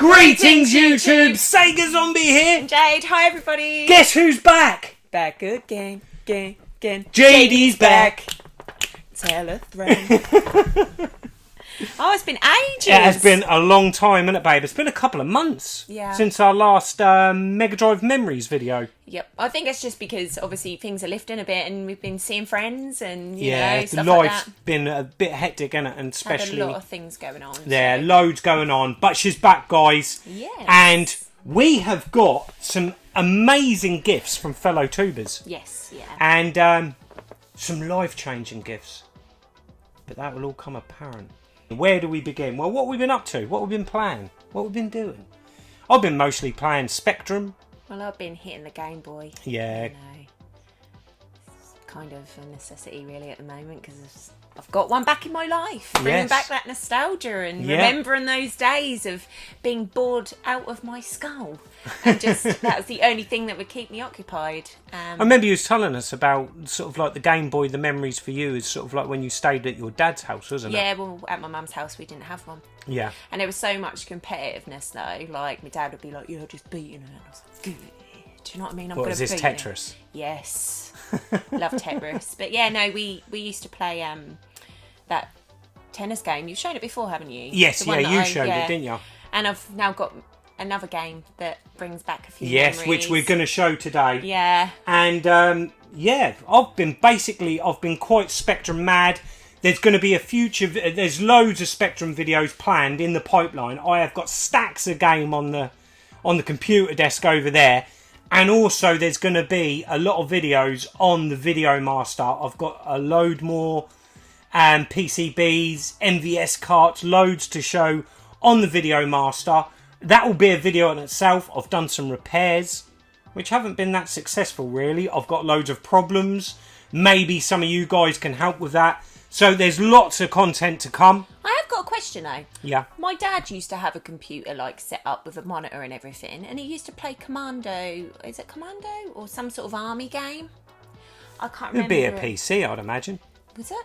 Greetings, YouTube! Sega Zombie here! Jade, hi everybody! Guess who's back? Back again. Jade's back! Tell a thread. Oh, it's been ages! It has been a long time, hasn't it, babe? It's been a couple of months since our last Mega Drive Memories video. Yep, I think it's just because obviously things are lifting a bit and we've been seeing friends and you know, the stuff life's like that. been a bit hectic, hasn't it? And especially had a lot of things going on. Yeah, loads going on. But she's back, guys. Yes. And we have got some amazing gifts from fellow tubers. Yes, yeah. And some life-changing gifts. But that will all come apparent. Where do we begin? Well, what have we been up to? What have we been playing? What have we been doing? I've been mostly playing Spectrum. Well, I've been hitting the Game Boy. Yeah. You know, it's kind of a necessity really at the moment because I've got one back in my life. Bringing back that nostalgia and remembering those days of being bored out of my skull. And just, that was the only thing that would keep me occupied. I remember you was telling us about sort of like the Game Boy, the memories for you is sort of like when you stayed at your dad's house, wasn't it? Yeah, well, at my mum's house we didn't have one. Yeah. And there was so much competitiveness though. Like, my dad would be like, you're just beating her. And I was like, good. Do you know what I mean? I'm What, gonna is this beat Tetris? You. Yes. Love Tetris. But yeah, no, we used to play that tennis game. You've shown it before, haven't you? Yes, yeah, you showed it, didn't you? And I've now got another game that brings back a few memories. memories. Which we're going to show today. Yeah. And I've been quite Spectrum mad. There's going to be there's loads of Spectrum videos planned in the pipeline. I have got stacks of game on the computer desk over there. And also there's going to be a lot of videos on the Video Master. I've got a load more PCBs, MVS carts, loads to show on the Video Master. That will be a video in itself. I've done some repairs, which haven't been that successful really. I've got loads of problems. Maybe some of you guys can help with that. So there's lots of content to come. I have got a question though. Yeah. My dad used to have a computer like set up with a monitor and everything, and he used to play Commando. Is it Commando or some sort of army game? I can't remember. It would be a PC, I'd imagine. Was it?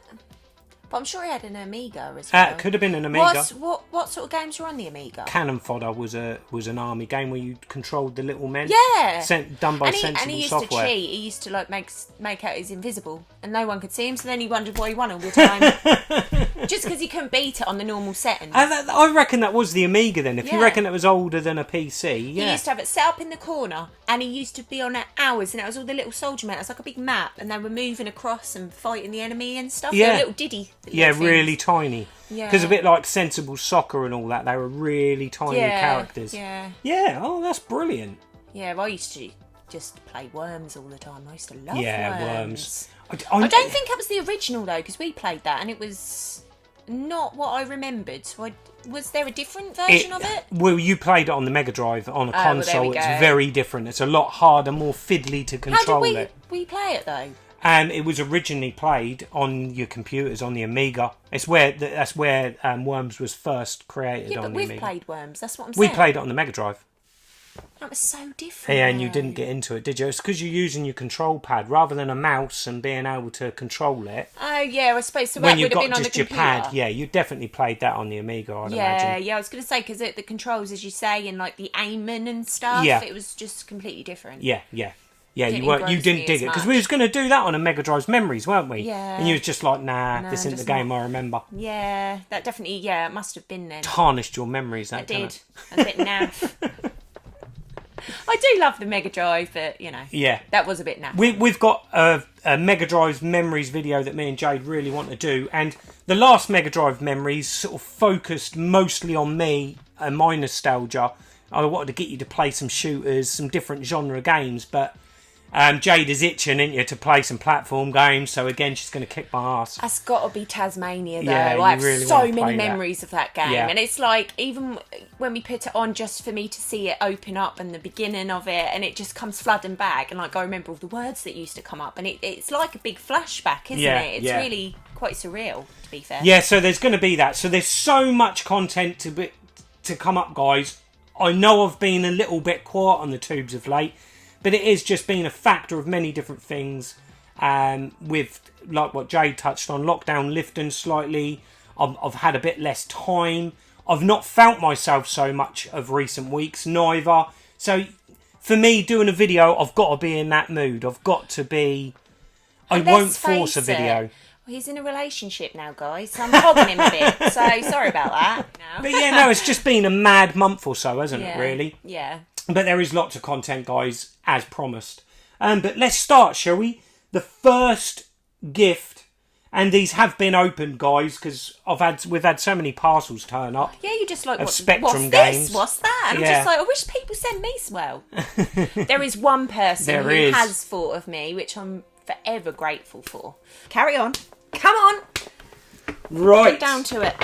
But I'm sure he had an Amiga as well. It could have been an Amiga. What sort of games were on the Amiga? Cannon Fodder was an army game where you controlled the little men. Yeah. Done by sensible software. And he used to cheat. He used to like make out he's invisible and no one could see him. So then he wondered why he won all the time. Just because he couldn't beat it on the normal settings. I reckon that was the Amiga then. If you reckon it was older than a PC, He used to have it set up in the corner and he used to be on it hours, and it was all the little soldier men. It was like a big map and they were moving across and fighting the enemy and stuff. Yeah. They were little diddy. Really tiny. Yeah. Because a bit like Sensible Soccer and all that, they were really tiny characters. Yeah. Yeah, oh, that's brilliant. Yeah, well, I used to just play Worms all the time. I used to love Worms. I don't think it was the original though, because we played that and it was not what I remembered. So was there a different version of it? Well, you played it on the Mega Drive on a console. Well, it's very different. It's a lot harder, more fiddly to control it. How did we play it though? It was originally played on your computers on the Amiga. That's where Worms was first created on the Amiga. Yeah, but we've played Worms. That's what I'm saying. We played it on the Mega Drive. That was so different. Yeah, and you didn't get into it, did you? It's because you're using your control pad rather than a mouse and being able to control it. Oh yeah, I suppose so. When That you've would have got been on just the your computer. pad, yeah, you definitely played that on the Amiga. I'd imagine. Yeah. I was going to say because the controls, as you say, and like the aiming and stuff, it was just completely different. Yeah. You didn't dig it because we was going to do that on a Mega Drive's Memories, weren't we? Yeah. And you was just like, nah, this isn't the game I remember. Yeah, that definitely. Yeah, it must have been then. Tarnished your memories. That did. A bit naff. I do love the Mega Drive, but you know, that was a bit naff. We've got a Mega Drive's Memories video that me and Jade really want to do, and the last Mega Drive Memories sort of focused mostly on me and my nostalgia. I wanted to get you to play some shooters, some different genre games, but Jade is itching, isn't you, to play some platform games, so again she's going to kick my ass. That's got to be Tasmania though. Yeah, I have really so many memories of that game, Yeah. and it's like even when we put it on just for me to see it open up and the beginning of it, and it just comes flooding back, and like I remember all the words that used to come up, and it's like a big flashback, isn't it? It's really quite surreal, to be fair. Yeah, so there's going to be that. So there's so much content to come up, guys. I know I've been a little bit quiet on the tubes of late, but it is just been a factor of many different things. With, like what Jade touched on, lockdown lifting slightly. I've had a bit less time. I've not felt myself so much of recent weeks, neither. So for me, doing a video, I've got to be in that mood. I've got to be... I won't force a video. Well, he's in a relationship now, guys, so I'm hogging him a bit. So sorry about that. No. But yeah, no, it's just been a mad month or so, hasn't it, really? Yeah. But there is lots of content, guys, as promised. But let's start, shall we? The first gift, and these have been opened, guys, because we've had so many parcels turn up. Yeah, you just like, of what's Spectrum this? games. What's that? And Yeah. I'm just like, I wish people send me swell. There is one person who has thought of me, which I'm forever grateful for. Carry on. Come on. Right. Get down to it.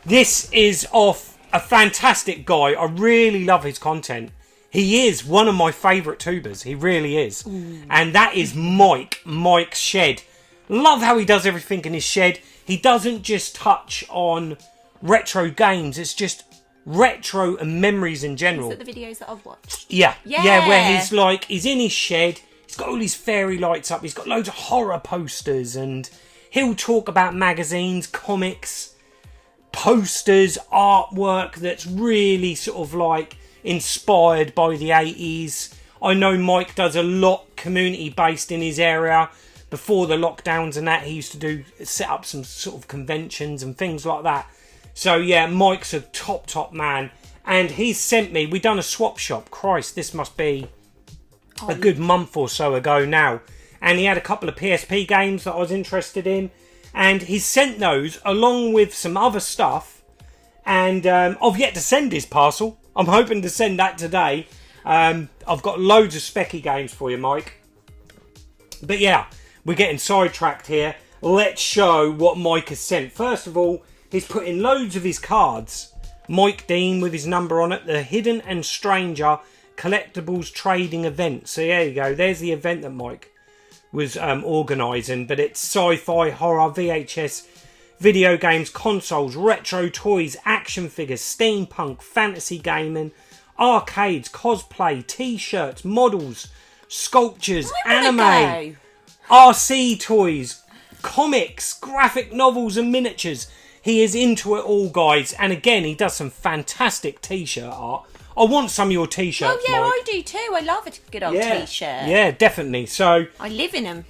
This is off a fantastic guy. I really love his content. He is one of my favourite tubers. He really is. And that is Mike's Shed. Love how he does everything in his shed. He doesn't just touch on retro games. It's just retro and memories in general. Is it the videos that I've watched? Yeah. Yeah. Yeah, where he's in his shed. He's got all these fairy lights up. He's got loads of horror posters. And he'll talk about magazines, comics, posters, artwork that's really sort of like inspired by the 80s. I know Mike does a lot community based in his area. Before the lockdowns and that, he used to set up some sort of conventions and things like that. So yeah, Mike's a top man. And he's sent me, we done a swap shop. Christ, this must be a good month or so ago now. And he had a couple of PSP games that I was interested in. And he's sent those along with some other stuff. And I've yet to send his parcel. I'm hoping to send that today. I've got loads of specky games for you, Mike. But yeah, we're getting sidetracked here. Let's show what Mike has sent. First of all, he's put in loads of his cards. Mike Dean with his number on it. The Hidden and Stranger Collectibles Trading Event. So there you go. There's the event that Mike was organising. But it's sci-fi, horror, VHS, video games, consoles, retro toys, action figures, steampunk, fantasy gaming, arcades, cosplay, t-shirts, models, sculptures, anime, RC toys, comics, graphic novels and miniatures. He is into it all, guys. And again, he does some fantastic t-shirt art. I want some of your t-shirts, Oh yeah, Mike. I do too. I love a good old t-shirt. Yeah, definitely. So I live in them.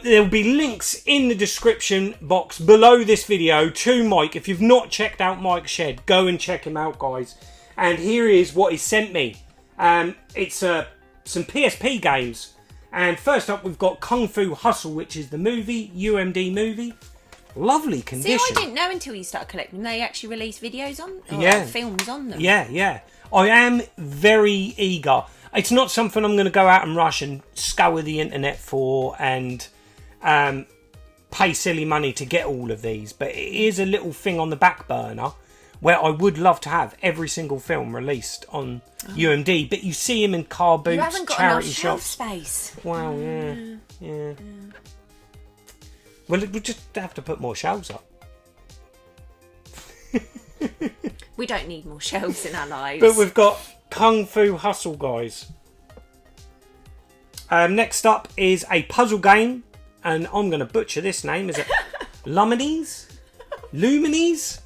there'll be links in the description box below this video to Mike. If you've not checked out Mike's Shed, go and check him out, guys. And here is what he sent me. It's some PSP games. And first up, we've got Kung Fu Hustle, which is the movie, UMD movie. Lovely condition. See, I didn't know until you started collecting. They actually release videos on, or films on them. Yeah. I am very eager. It's not something I'm going to go out and rush and scour the internet for and pay silly money to get all of these. But it is a little thing on the back burner where I would love to have every single film released on UMD. But you see him in car boots, you haven't got charity enough shelf shops. space. Wow, yeah. Well, we'll just have to put more shelves up. We don't need more shelves in our lives. But we've got Kung Fu Hustle, guys. Next up is a puzzle game, and I'm going to butcher this name. Is it Lumines? Lumines?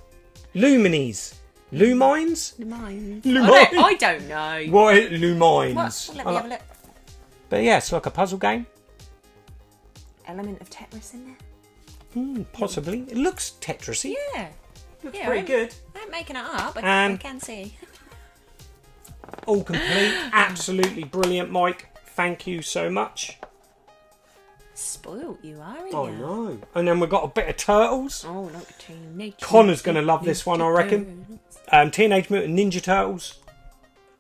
Lumines? Lumines? Lumines. Lumines? I don't know. What? Lumines? What? Let me have a look. But yeah, it's like a puzzle game. Element of Tetris in there? Possibly. It looks Tetrisy. Yeah. Looks pretty good. I'm making it up. I can see. All complete. Absolutely brilliant, Mike. Thank you so much. Spoiled you are, aren't Oh you? no. And then we've got a bit of Turtles. Oh, look at Teenage Connor's going to love this one, I reckon. Teenage Mutant Ninja Turtles.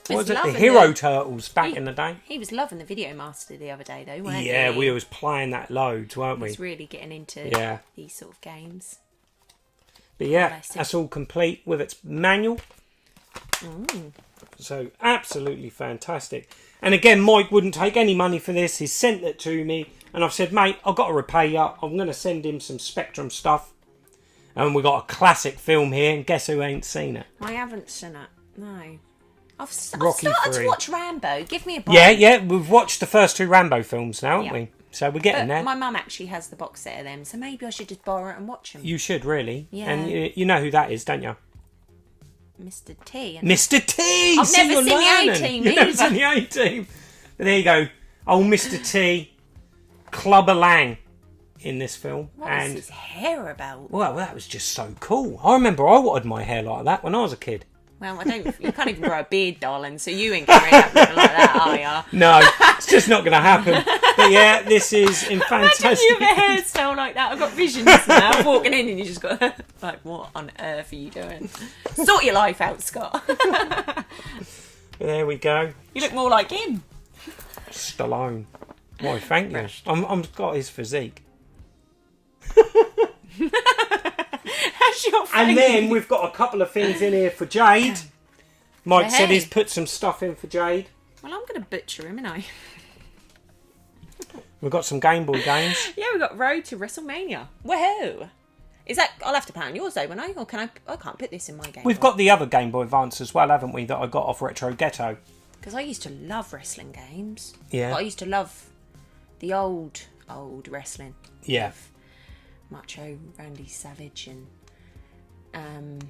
What was it? The Hero Turtles back in the day. He was loving the Video Master the other day, though, weren't he? Yeah, we was playing that loads, weren't we? He was really getting into these sort of games. But yeah, that's all complete with its manual. So absolutely fantastic. And again, Mike wouldn't take any money for this. He sent it to me. And I've said, mate, I've got to repay you. I'm going to send him some Spectrum stuff. And we've got a classic film here. And guess who ain't seen it? I haven't seen it. No. I've Rocky started 3. to watch Rambo. Give me a break. Yeah. We've watched the first 2 Rambo films now, haven't we? So we're getting there. My mum actually has the box set of them. So maybe I should just borrow it and watch them. You should, really. Yeah. And you know who that is, don't you? Mr. T. Mr. T! I've never seen the A-Team You've never either. seen the A-Team. But there you go. Old Mr. T. Clubber Lang in this film. What was his hair about? Well, that was just so cool. I remember I wanted my hair like that when I was a kid. Well, you can't even grow a beard, darling, so you ain't going to end up looking like that, are you? No, it's just not going to happen. But yeah, this is in fantastic. Imagine you have a hairstyle like that. I've got visions now. I'm walking in and you just got like, what on earth are you doing? Sort your life out, Scott. There we go. You look more like him. Stallone. Why, thank you. I'm got his physique. How's your face? And then we've got a couple of things in here for Jade. Mike said Hey. he's put some stuff in for Jade. Well, I'm going to butcher him, ain't I? We've got some Game Boy games. Yeah, we've got Road to WrestleMania. Woohoo! Is that... I'll have to put on yours, though, won't I? Or can I can't put this in my game. We've got the other Game Boy Advance as well, haven't we, that I got off Retro Ghetto. Because I used to love wrestling games. Yeah. But I used to love the old wrestling. Yeah. Macho Randy Savage and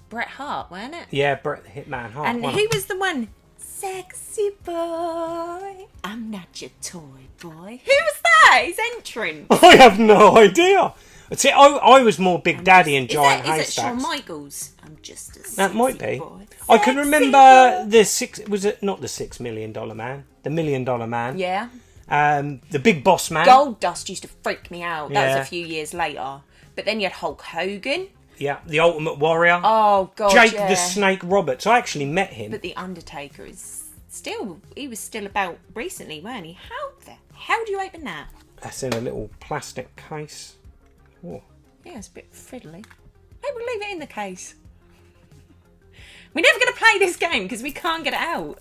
Bret Hart, weren't it? Yeah, Bret the Hitman Hart. And wasn't who it? was the one? Sexy boy, I'm not your toy boy. Who was that? His entrance. I have no idea. See, I was more Big Daddy and Giant Is it Haystacks. Shawn Michaels? I'm just a That might sexy be. boy. I can Sexy remember boy. the six. Was it not the $6 Million Man? The $1 Million Man. Yeah. The Big Boss Man. Gold Dust used to freak me out. That Yeah. was a few years later. But then you had Hulk Hogan. Yeah, the Ultimate Warrior. Oh God, Jake yeah. the Snake Roberts. I actually met him. But the Undertaker he was still about recently, weren't he? How the hell do you open that? That's in a little plastic case. Oh. Yeah, it's a bit fiddly. Maybe we'll leave it in the case. We're never going to play this game because we can't get it out.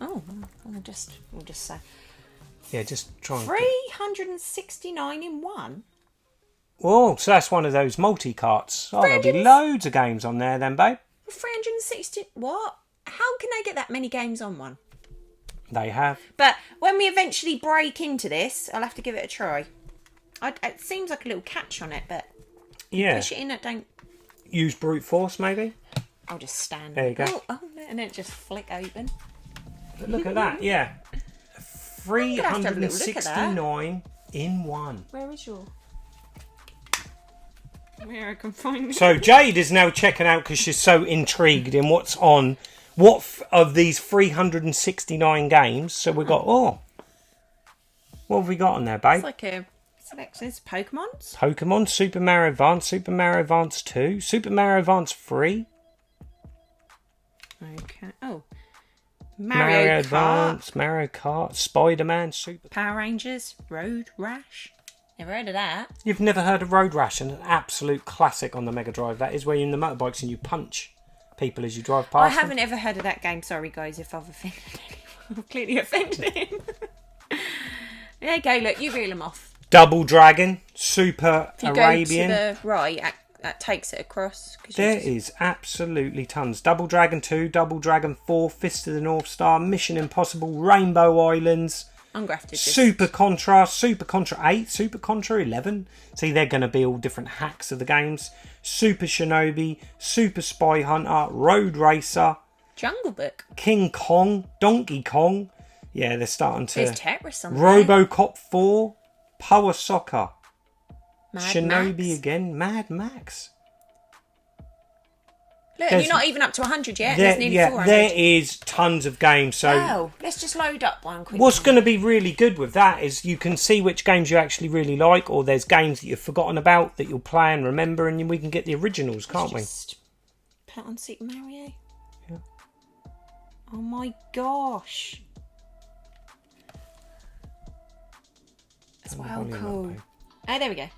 Oh, we'll just say Yeah, just try and... 369 in one. Whoa, so that's one of those multi-carts. Oh, there'll be loads of games on there then, babe. 360. What? How can they get that many games on one? They have. But when we eventually break into this, I'll have to give it a try. It seems like a little catch on it, but Yeah. push it in, it don't. Use brute force, maybe? I'll just stand. There you go. Oh, and then it just flick open. But look at that, yeah. gonna have to have a little look at that. 369 in one. Where is your? Where I can find it. So Jade is now checking out because she's so intrigued in what's on. Of these 369 games? So we got, what have we got on there, babe? It's like a selection. It's Pokemon's. Pokemon, Super Mario Advance, Super Mario Advance 2, Super Mario Advance 3, Okay. Oh. Mario Mario Kart. Advance, Mario Kart, Spider-Man, Super... Power Rangers. Road Rash. Never heard of that. You've never heard of Road Rash, an absolute classic on the Mega Drive. That is where you're in the motorbikes and you punch people as you drive past I them. haven't ever heard of that game. Sorry, guys, if I've offended anyone. I've clearly offended him. There you go. Look, you reel them off. Double Dragon, Super If you Arabian. go to the right, that takes it across. There is absolutely tons. Double Dragon 2, Double Dragon 4, Fist of the North Star, Mission Impossible, Rainbow Islands, Ungrafted. Super Contra 8, Super Contra 11. See, they're going to be all different hacks of the games. Super Shinobi, Super Spy Hunter, Road Racer, Jungle Book. King Kong, Donkey Kong. Yeah, they're starting to... There's Tetris on there. RoboCop 4, Power Soccer, Mad Shinobi Max. again, Mad Max. Look, There's- you're not even up to 100 yet. There's nearly 400. there is tons of games. So Wow. Let's just load up one quickly. what's going to be really good with that is you can see which games you actually really like, or there's games that you've forgotten about that you'll play and remember, and we can get the originals, can't we? Just put on Super Mario. Yeah. Oh my gosh. That's Turn the well volume up, cool. babe. Oh, there we go.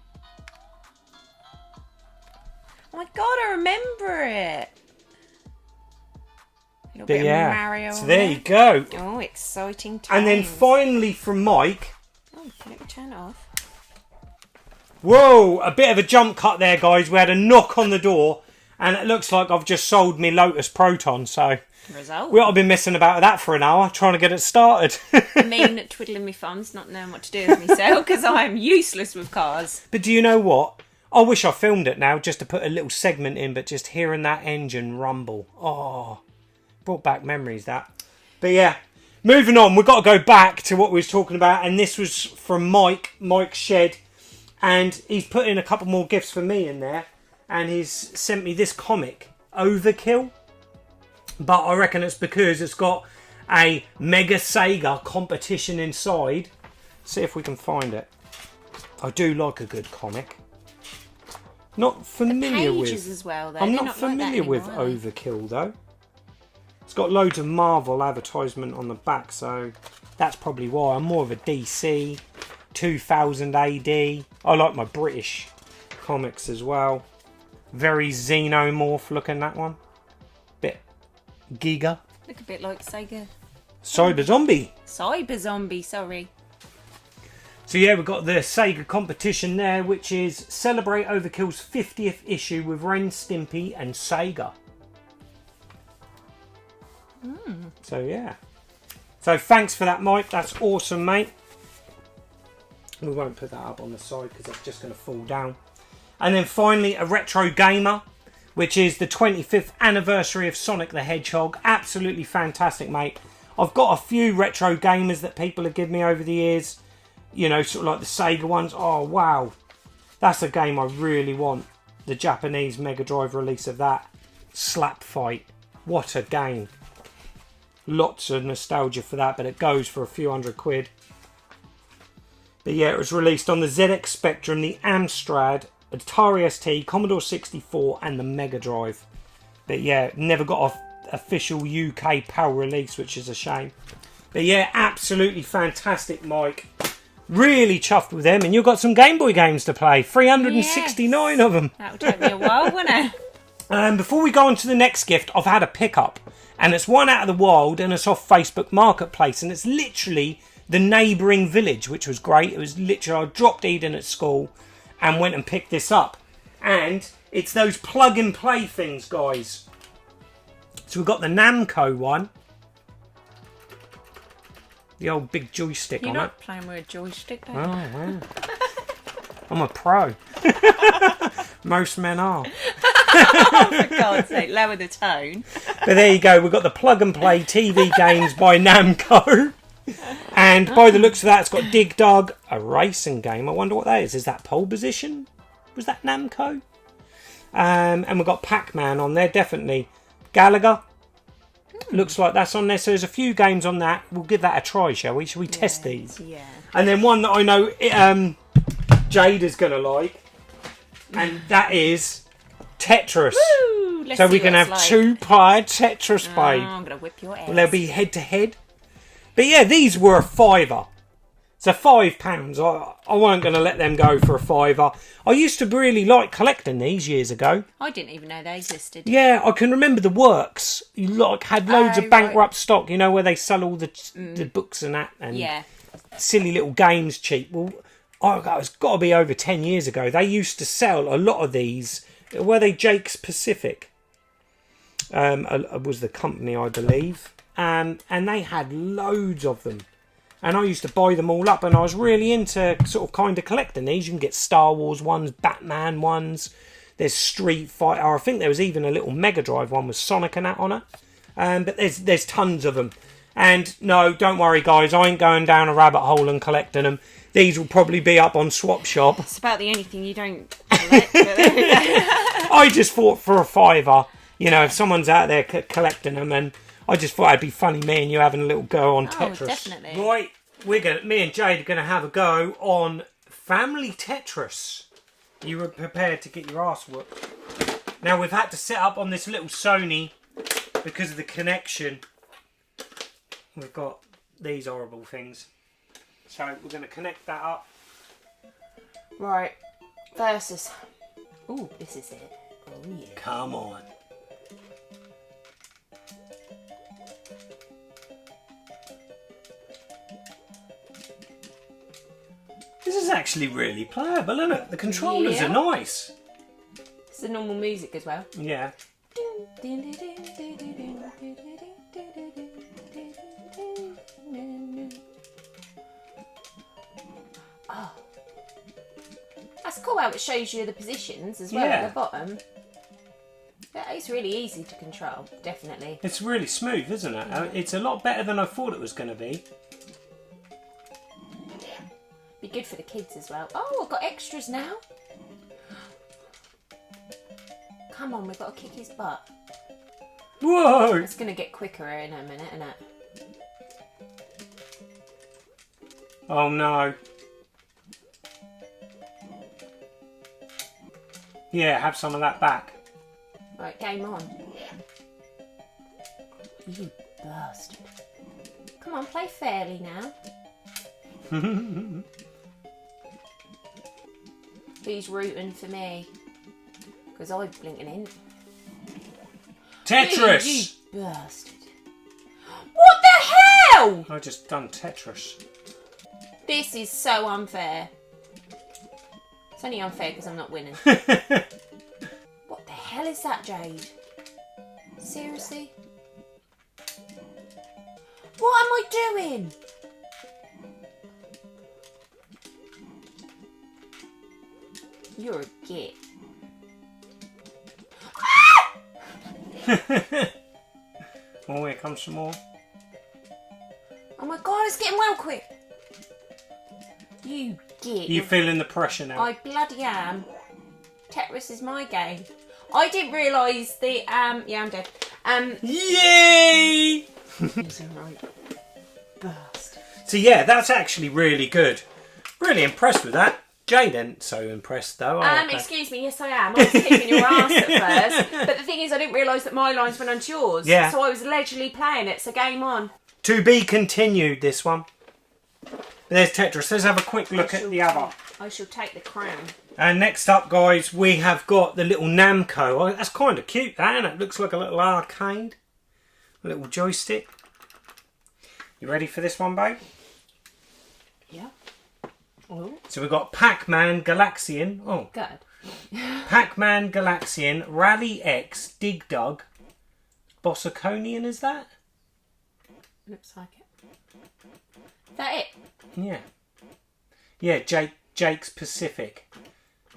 Oh my god, I remember it. A little But bit yeah, of Mario. so on there you go. Oh, exciting times. And then finally from Mike. Oh, let me turn it off. Whoa, a bit of a jump cut there, guys. We had a knock on the door, and it looks like I've just sold me Lotus Proton. So Result. we ought to be messing about with that for an hour, trying to get it started. Mean twiddling my thumbs, not knowing what to do with myself because I am useless with cars. But do you know what? I wish I filmed it now just to put a little segment in, but just hearing that engine rumble. Oh, brought back memories, that. But yeah, moving on. We've got to go back to what we was talking about. And this was from Mike Shed. And he's put in a couple more gifts for me in there. And he's sent me this comic, Overkill. But I reckon it's because it's got a Mega Sega competition inside. See if we can find it. I do like a good comic. Not familiar the with. pages as well, though. I'm They're not like that familiar with anymore, are they? Overkill though. It's got loads of Marvel advertisement on the back, so that's probably why. I'm more of a DC, 2000 AD. I like my British comics as well. Very xenomorph looking, that one. Bit Giga. Look a bit like Sega. Cyber Zombie. Cyber Zombie, sorry. So yeah, we've got the Sega competition there, which is celebrate Overkill's 50th issue with Ren, Stimpy and Sega. So yeah. So thanks for that, Mike. That's awesome, mate. We won't put that up on the side because it's just going to fall down. And then finally, a Retro Gamer, which is the 25th anniversary of Sonic the Hedgehog. Absolutely fantastic, mate. I've got a few Retro Gamers that people have given me over the years. You know, sort of like the Sega ones. Oh, wow. That's a game I really want. The Japanese Mega Drive release of that. Slap Fight. What a game. Lots of nostalgia for that, but it goes for a few £100. But yeah, it was released on the ZX Spectrum, the Amstrad, Atari ST, Commodore 64 and the Mega Drive. But yeah, never got an official UK PAL release, which is a shame. But yeah, absolutely fantastic, Mike. Really chuffed with them, and you've got some Game Boy games to play. 369 of them. That'll take me a while, won't it? Before we go on to the next gift, I've had a pickup, and it's one out of the wild, and it's off Facebook Marketplace, and it's literally the neighbouring village, which was great. It was literally, I dropped Eden at school and went and picked this up, and it's those plug and play things, guys. So we've got the Namco one. The old big joystick You're on not it. playing with a joystick, though. Oh, wow. I'm a pro. Most men are. Oh, for God's sake, lower the tone. But there you go. We've got the plug and play TV games by Namco. And by the looks of that, it's got Dig Dug, a racing game. I wonder what that is. Is that pole position? Was that Namco? And we've got Pac-Man on there, definitely. Gallagher. Looks like that's on there. So there's a few games on that. We'll give that a try, shall we? Shall we test these? Yeah. And then one that I know Jade is going to like. And that is Tetris. Woo! Let's So see we can what have it's like. two-player Tetris, Oh, babe. I'm going to whip your ass. Will they be head-to-head? But yeah, these were a £5. So £5. I wasn't going to let them go for a £5. I used to really like collecting these years ago. I didn't even know they existed. Yeah, I can remember the Works. You had loads of bankrupt stock, you know, where they sell all the books and that, and Yeah. silly little games cheap. Well, it's got to be over 10 years ago. They used to sell a lot of these. Were they Jake's Pacific? Was the company, I believe. And they had loads of them. And I used to buy them all up, and I was really into sort of kind of collecting these. You can get Star Wars ones, Batman ones. There's Street Fighter. I think there was even a little Mega Drive one with Sonic and that on it. But there's tons of them. And no, don't worry, guys. I ain't going down a rabbit hole and collecting them. These will probably be up on Swap Shop. It's about the only thing you don't collect. But there we go. I just thought for a £5, you know, if someone's out there collecting them, and I just thought it'd be funny, me and you having a little go on Tetris. Oh, definitely. Right, me and Jade are going to have a go on Family Tetris. You were prepared to get your ass whooped. Now, we've had to set up on this little Sony because of the connection. We've got these horrible things. So we're going to connect that up. Right. Versus. Ooh, this is it. Oh, yeah. Come on. This is actually really playable, isn't it? The controllers are nice. It's the normal music as well. Yeah. Oh. That's cool how it shows you the positions as well at the bottom. Yeah, it's really easy to control, definitely. It's really smooth, isn't it? It's a lot better than I thought it was going to be. Be good for the kids as well. Oh, I've got extras now. Come on, we've got to kick his butt. Whoa! It's going to get quicker in a minute, isn't it? Oh no. Yeah, have some of that back. Right, game on. You bastard. Come on, play fairly now. Who's rooting for me? Because I'm blinking in. Tetris! You bastard. What the hell? I just done Tetris. This is so unfair. It's only unfair because I'm not winning. What the hell is that, Jade? Seriously? What am I doing? You're a git. Oh, here comes some more. Oh my god, it's getting well quick. You git. You feeling the pressure now? I bloody am. Tetris is my game. I didn't realise the yeah, I'm dead. Yay! He's alright. Bastard. So yeah, that's actually really good. Really impressed with that. Jade ain't so impressed though. Excuse me, yes I am. I was kicking your ass at first. But the thing is, I didn't realise that my lines went onto yours. Yeah. So I was allegedly playing it, so game on. To be continued, this one. There's Tetris. Let's have a quick look at the other. I shall take the crown. And next up, guys, we have got the little Namco. Oh, that's kind of cute, that, isn't it? Looks like a little arcade. A little joystick. You ready for this one, babe? Yeah. Oh. So we've got Pac-Man Galaxian. Oh. Good. Pac-Man Galaxian, Rally X, Dig Dug, Bossaconian, is that? Looks like it. Is that it? Yeah. Yeah, Jake's Pacific.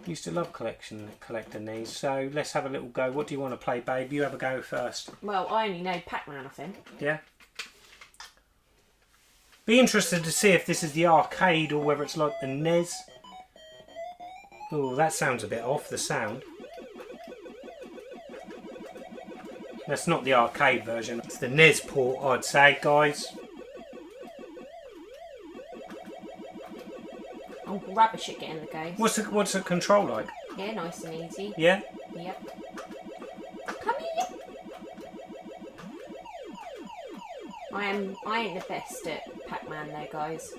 Used to love collecting these, so let's have a little go. What do you want to play, babe? You have a go first. Well, I only know Pac-Man, I think. Yeah. Be interested to see if this is the arcade or whether it's like the NES. Oh, that sounds a bit off, the sound. That's not the arcade version. It's the NES port, I'd say, guys. Oh, rubbish at getting the game. What's the control like? Yeah, nice and easy. Yeah? Yep. Come here. I ain't the best at Pac-Man though, guys.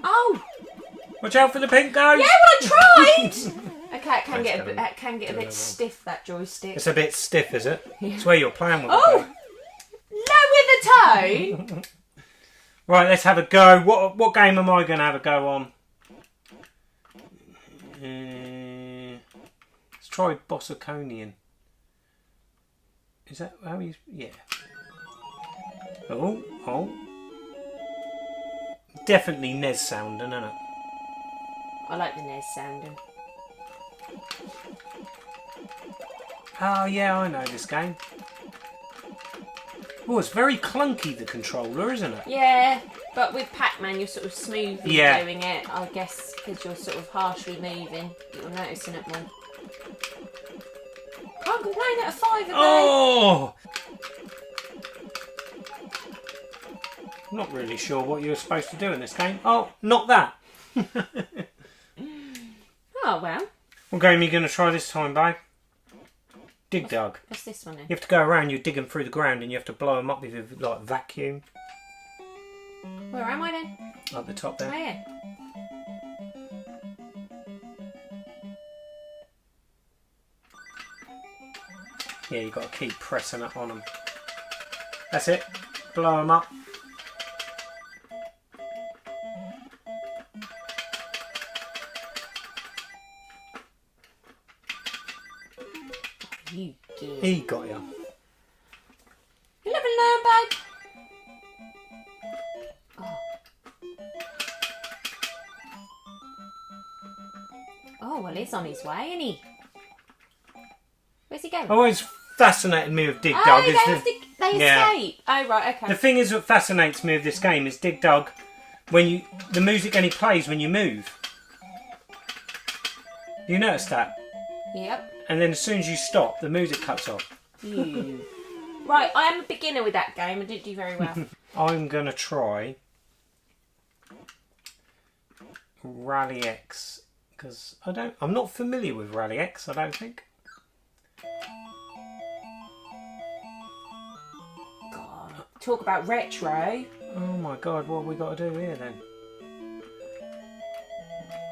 Oh! Watch out for the pink ghost! Yeah, well I tried! Okay, it can get a bit stiff, that joystick. It's a bit stiff, is it? Yeah. It's where you're playing with Oh! Lower the tone! Right, let's have a go. What game am I going to have a go on? Let's try Bossaconian. Is that how you... Yeah. Oh. Definitely NES sounding, isn't it? I like the NES sounding. Oh, yeah, I know this game. Oh, it's very clunky, the controller, isn't it? Yeah, but with Pac-Man you're sort of smoothly Yeah. doing it, I guess, because you're sort of harshly moving. You're noticing it more. Can't complain at a 5 a day. Oh! I'm not really sure what you were supposed to do in this game. Oh, not that. Oh, well. What game are you going to try this time, babe? Dig Dug. What's this one then? You have to go around, you're digging through the ground and you have to blow them up with a like, vacuum. Where am I then? At the top there. Where? Yeah, you've got to keep pressing it on them. That's it. Blow them up. He got ya. You live and learn, babe. Oh, well, he's on his way, isn't he? Where's he going? Always fascinated me with Dig Dug. They escape. Oh, right, okay. The thing is that fascinates me with this game is Dig Dug, when the music only plays when you move. You notice that? Yep. And then as soon as you stop, the music cuts off. Right, I am a beginner with that game. I didn't do very well. I'm gonna try Rally X because I'm not familiar with Rally X. I don't think. God, talk about retro. Oh my God, what have we got to do here then?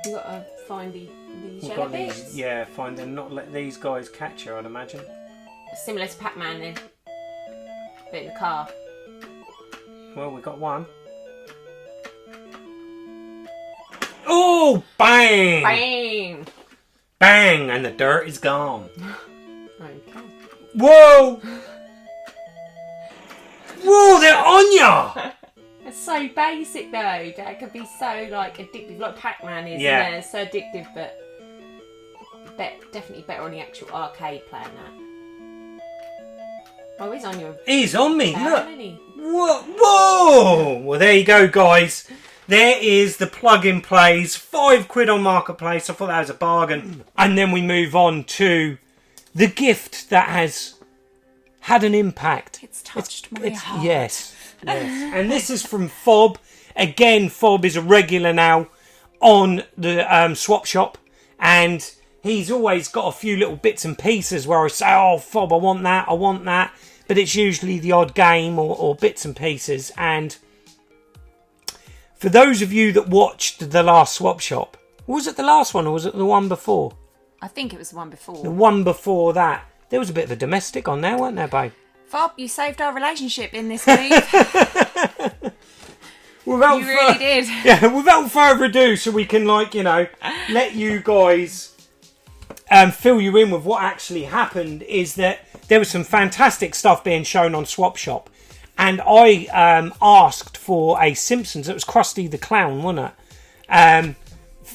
You got to find the We've yellow got bits. these, yeah, find them. Not let these guys catch you, I'd imagine. Similar to Pac-Man then, but in the car. Well, we got one. Oh, bang! Bang! Bang! And the dirt is gone. Okay. Whoa! Whoa, they're on ya! It's so basic though. That could be so like addictive, like Pac-Man is. Yeah. It's so addictive, but definitely better on the actual arcade playing that. Oh, he's on your. He's on me. Down, Look. isn't he? Whoa! Whoa! Well, there you go, guys. There is the plug-in plays. £5 on Marketplace. I thought that was a bargain. And then we move on to the gift that has had an impact. It's touched my heart. Yes. And this is from Fob. Again, Fob is a regular now on the swap shop, and he's always got a few little bits and pieces where I say, "Oh, Fob, I want that," but it's usually the odd game or bits and pieces. And for those of you that watched the last swap shop, was it the last one or was it the one before? I think it was the one before. The one before that, there was a bit of a domestic on there, weren't there, babe? Fob, you saved our relationship in this move. You really did. Yeah, without further ado, so we can, let you guys fill you in with what actually happened, is that there was some fantastic stuff being shown on Swap Shop. And I asked for a Simpsons, it was Krusty the Clown, wasn't it?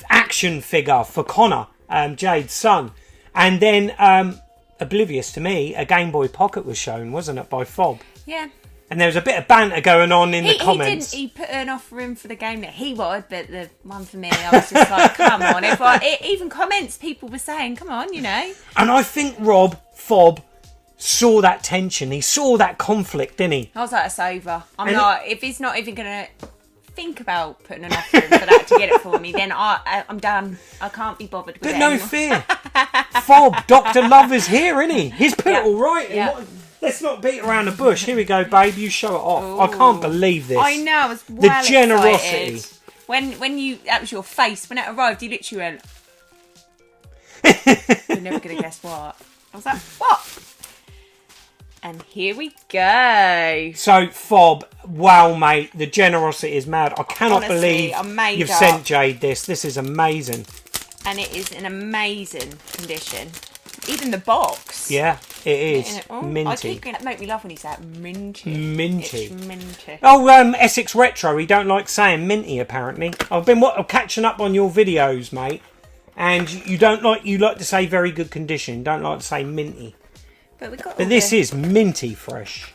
Action figure for Connor, Jade's son. And then, oblivious to me, a Game Boy Pocket was shown, wasn't it, by Fob? Yeah. And there was a bit of banter going on in the comments. He put an offer in for the game that he would, but the one for me, I was just like, come on. Even comments, people were saying, come on, And I think Fob, saw that tension. He saw that conflict, didn't he? I was like, it's over. If he's not even going to think about putting an offer in for that to get it for me, then I'm done. I can't be bothered with it. But no anymore. fear. Fob, Dr. Love is here, isn't he? He's put it all right. Yeah. Let's not beat around the bush. Here we go, babe. You show it off. Ooh. I can't believe this. I know. I was well the generosity. Excited. When that was your face. When it arrived, you literally went, you're never going to guess what. I was like, what? And here we go. So, Fob, wow, mate. The generosity is mad. I cannot Honestly, believe you've sent Jade this. This is amazing. And it is in amazing condition. Even the box. Yeah, it is. Minty. I keep going, make me laugh when you say it. Minty. Minty. It's minty. Oh, Essex Retro. He don't like saying minty, apparently. I've been catching up on your videos, mate. And you like to say very good condition. Don't like to say minty. But this is minty fresh.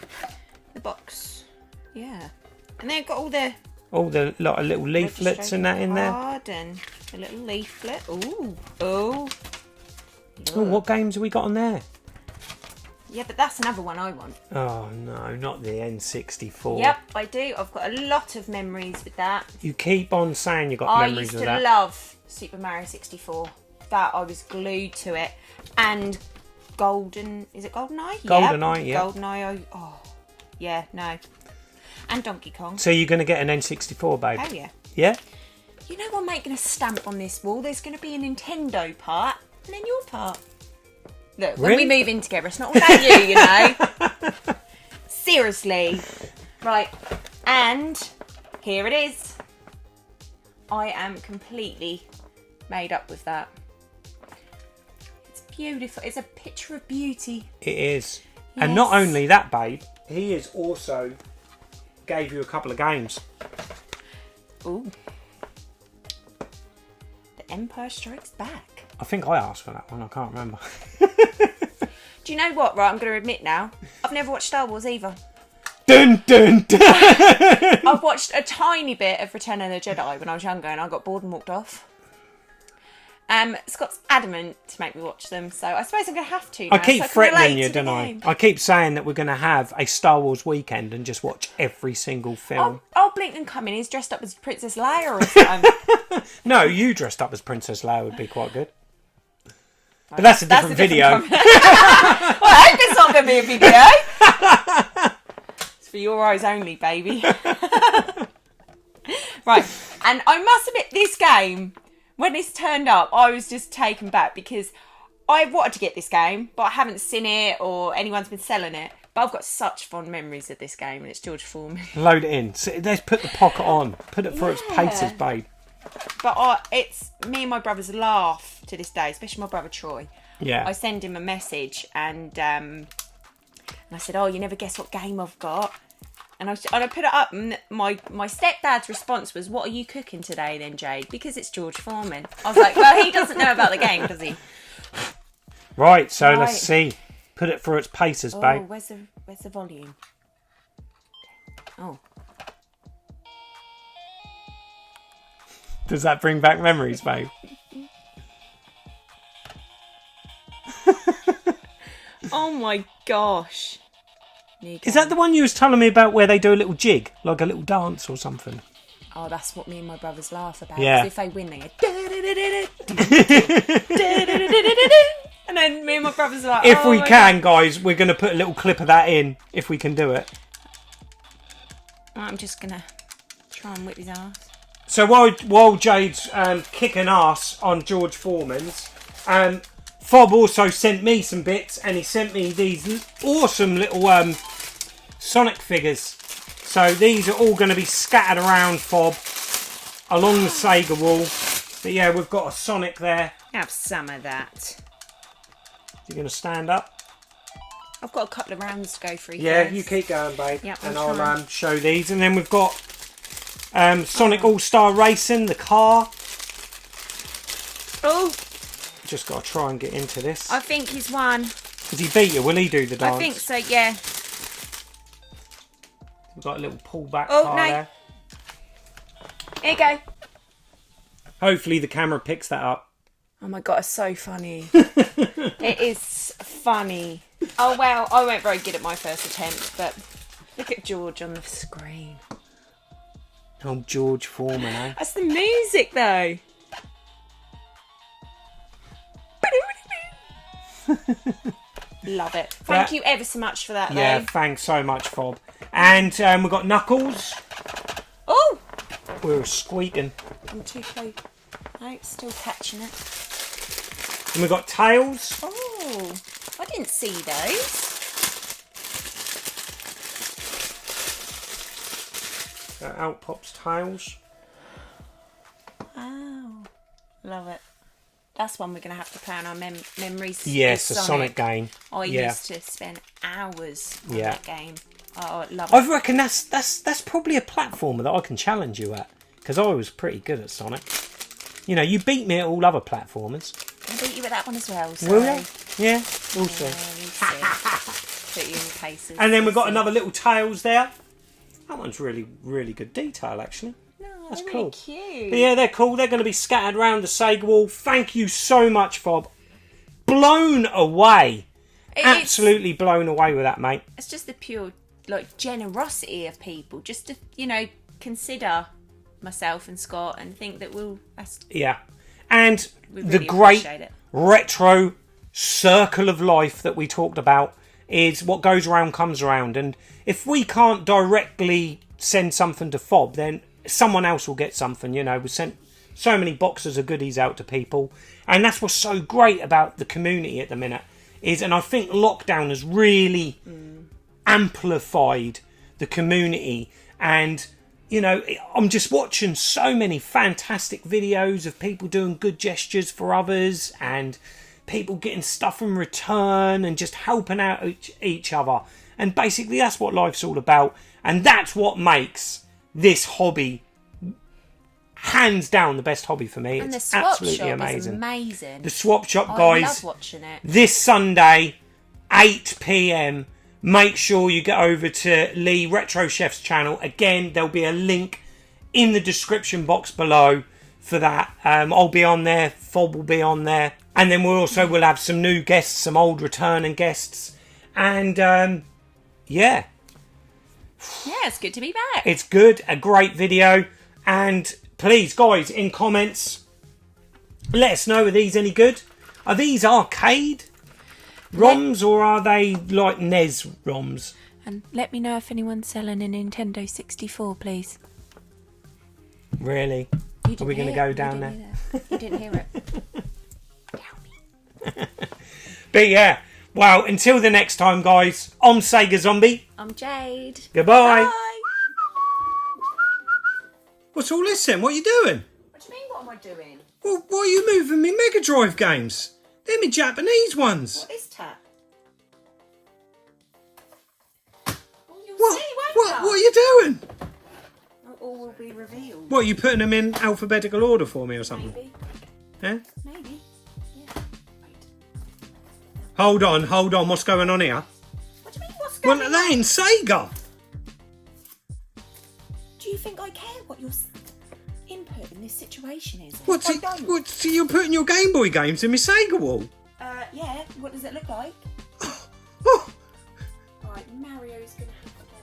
The box. Yeah. And they've got all the little leaflets and that in there. And a little leaflet. Ooh. Oh. Oh, what games have we got on there? Yeah, but that's another one I want. Oh, no, not the N64. Yep, I do. I've got a lot of memories with that. You keep on saying you've got memories of that. I used to love Super Mario 64. That, I was glued to it. And is it GoldenEye? GoldenEye, yeah. GoldenEye, yeah, no. And Donkey Kong. So you're going to get an N64, babe? Oh, yeah. Yeah? You know I'm making a stamp on this wall? There's going to be a Nintendo part and then your part. Look, when we move in together, it's not all about you, Seriously. Right, and here it is. I am completely made up with that. It's beautiful. It's a picture of beauty. It is. Yes. And not only that, babe, he has also gave you a couple of games. Ooh. The Empire Strikes Back. I think I asked for that one. I can't remember. Do you know what? Right, I'm going to admit now. I've never watched Star Wars either. Dun, dun, dun. I've watched a tiny bit of Return of the Jedi when I was younger and I got bored and walked off. Scott's adamant to make me watch them, so I suppose I'm going to have to now, I keep so threatening you, don't I? I keep saying that we're going to have a Star Wars weekend and just watch every single film. I'll blink and come in. He's dressed up as Princess Leia or something. No, you dressed up as Princess Leia would be quite good. But that's a different video. Well, I hope it's not going to be a video. It's for your eyes only, baby. Right, and I must admit, this game, when it's turned up, I was just taken back because I wanted to get this game, but I haven't seen it or anyone's been selling it. But I've got such fond memories of this game, and it's George Foreman. Load it in. So let's put the pocket on. Put it through its paces, babe. But it's me and my brothers laugh to this day, especially my brother Troy. Yeah. I send him a message and I said, "Oh, you never guess what game I've got." And I put it up, and my stepdad's response was, "What are you cooking today, then, Jade?" Because it's George Foreman. I was like, "Well, he doesn't know about the game, does he?" Right. So let's see. Put it through its paces, babe. Oh, where's the volume? Oh. Does that bring back memories, babe? Oh my gosh. Is that the one you was telling me about where they do a little jig? Like a little dance or something? Oh, that's what me and my brothers laugh about. Yeah. 'Cause if they win, they go... And then me and my brothers are like... If we can, guys, we're going to put a little clip of that in, if we can do it. I'm just going to try and whip his ass. So while Jade's kicking ass on George Foreman's, Fob also sent me some bits, and he sent me these awesome little Sonic figures. So these are all going to be scattered around, Fob, along the Sega wall. But yeah, we've got a Sonic there. Have some of that. You're going to stand up? I've got a couple of rounds to go through. Yeah, first. you keep going, babe. Yep, and I'll show these. And then we've got Sonic All-Star Racing, the car. Oh! Just got to try and get into this. I think he's won. Does he beat you? Will he do the dance? I think so, yeah. We've got a little pullback Oh, car no. there. Here you go. Hopefully the camera picks that up. Oh my god, it's so funny. It is funny. Oh well, I weren't very good at my first attempt, but look at George on the screen. Oh, George Foreman, eh? That's the music though. Love it. Thank you ever so much for that, though. Yeah, thanks so much, Fob. And we've got Knuckles. Oh! We were squeaking. I'm too close. No, still catching it. And we've got Tails. Oh, I didn't see those. Out pops Tails. Oh, love it. That's one we're going to have to play on our memories. Yes, a Sonic game. I used to spend hours on that game. Oh, I love it. I reckon that's probably a platformer that I can challenge you at, because I was pretty good at Sonic. You know, you beat me at all other platformers. I'll beat you at that one as well. So. Will you? Yeah, we'll see. Put you in paces. And then we've got another little Tails there. That one's really, really good detail, actually. That's really cool. Cute. But yeah, they're cool. They're going to be scattered around the Sega wall. Thank you so much, Fob. Blown away. Absolutely blown away with that, mate. It's just the pure generosity of people. Just to, consider myself and Scott and think that yeah. And really the great retro circle of life that we talked about is what goes around comes around. And if we can't directly send something to Fob, then someone else will get something. We sent so many boxes of goodies out to people, and that's what's so great about the community at the minute and I think lockdown has really amplified the community. And I'm just watching so many fantastic videos of people doing good gestures for others, and people getting stuff in return and just helping out each other. And basically that's what life's all about. And that's what makes this hobby hands down the best hobby for me. And it's the swap absolutely shop amazing. is amazing. The swap shop, I guys. love watching it. This Sunday, 8 p.m. Make sure you get over to Lee Retro Chef's channel. Again, there'll be a link in the description box below for that. I'll be on there. Fob will be on there. And then we'll have some new guests, some old returning guests. And, yeah. Yeah, it's good to be back. It's good. A great video. And please, guys, in comments, let us know, are these any good? Are these arcade ROMs or are they like NES ROMs? And let me know if anyone's selling a Nintendo 64, please. Really? Are we going to go down there? You didn't hear it. But yeah, well, until the next time, guys, I'm Sega Zombie. I'm Jade. Goodbye. Bye. What's all this then? What are you doing? What do you mean, what am I doing? Well, why are you moving me Mega Drive games? They're me Japanese ones. What is that? Well, you'll What? see, won't What are you doing? All will be revealed. What, are you putting them in alphabetical order for me or something? Maybe. Yeah? Maybe. Yeah. Wait. Hold on. What's going on here? What do you mean, what's going on? Well, they're in Sega. Do you think I care what your input in this situation is? What's I it? don't. What? So you're putting your Game Boy games in my Sega wall? Yeah. What does it look like? Oh, Right, Mario's gonna have to go.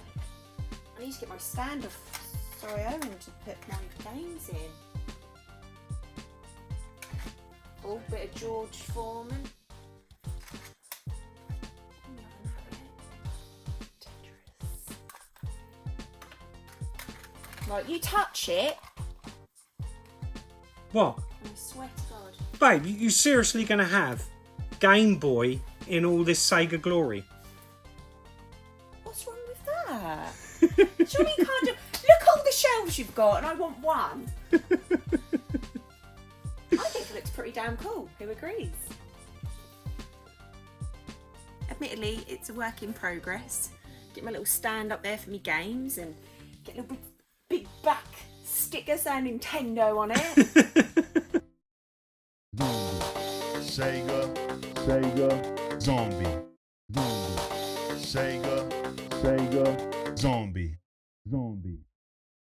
I need to get my stand off so I own to put my games in. Oh, bit of George Foreman. Right, you touch it. what? I swear to God. Babe, you seriously going to have Game Boy in all this Sega glory? What's wrong with that? Surely you can't do. Look all the shelves you've got, and I want one. I think it looks pretty damn cool. Who agrees? Admittedly, it's a work in progress. Get my little stand up there for me games, and get a little big back sticker saying Nintendo on it. Sega, Zombie. Sega, Zombie.